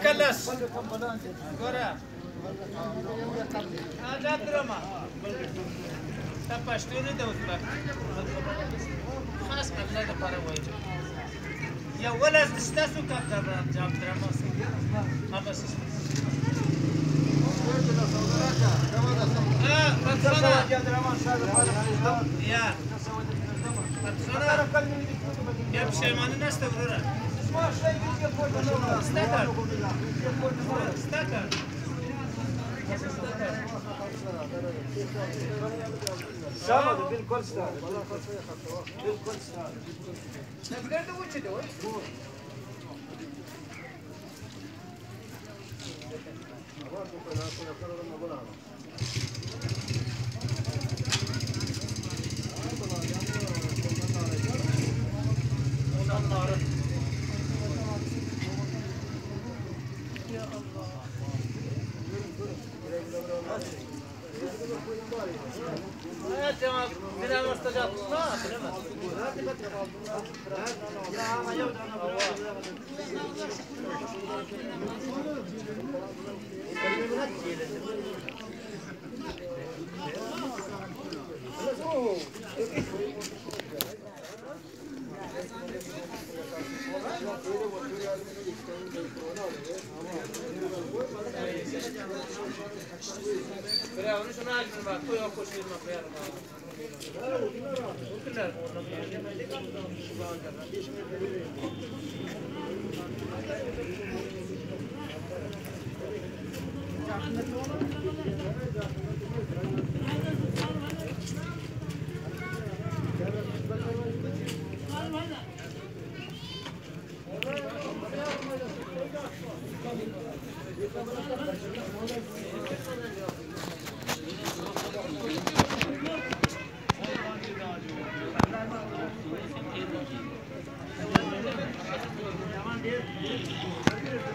kallas. Gora. Acayip drama. Tapaştığını da uzak. Khas mevzuda para koydu. Ya ولا استسو kaptan cevap draması. Ama siz. Baksana. Ya. Baksana. Ya şeymanı nasıl vurur? Stakar. Stakar. Sábado, بالكل ستار. بالكل ستار. Nerede bu çete o? Ya Allah. Evet tamam. Biraz ustaca tutma. Onu şuna açtım bak. Koy o koşuyla koyarım abi. Oklar onu.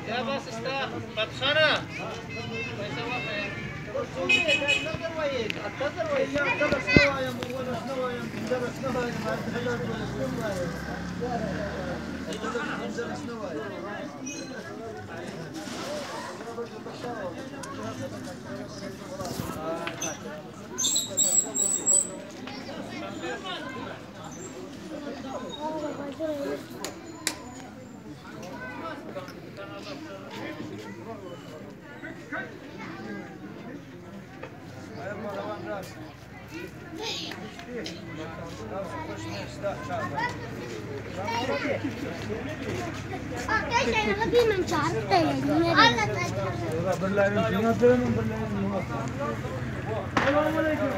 Ya bas işte. Baksana. पैसा वापस. Arkadaşlar hadi ben çağırıp da yedim. Selamünaleyküm.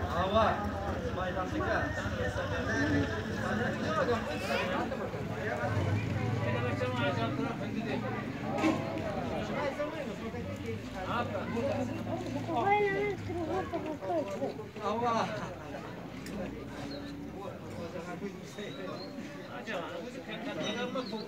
Hava. Maydandaki. Hava. Ben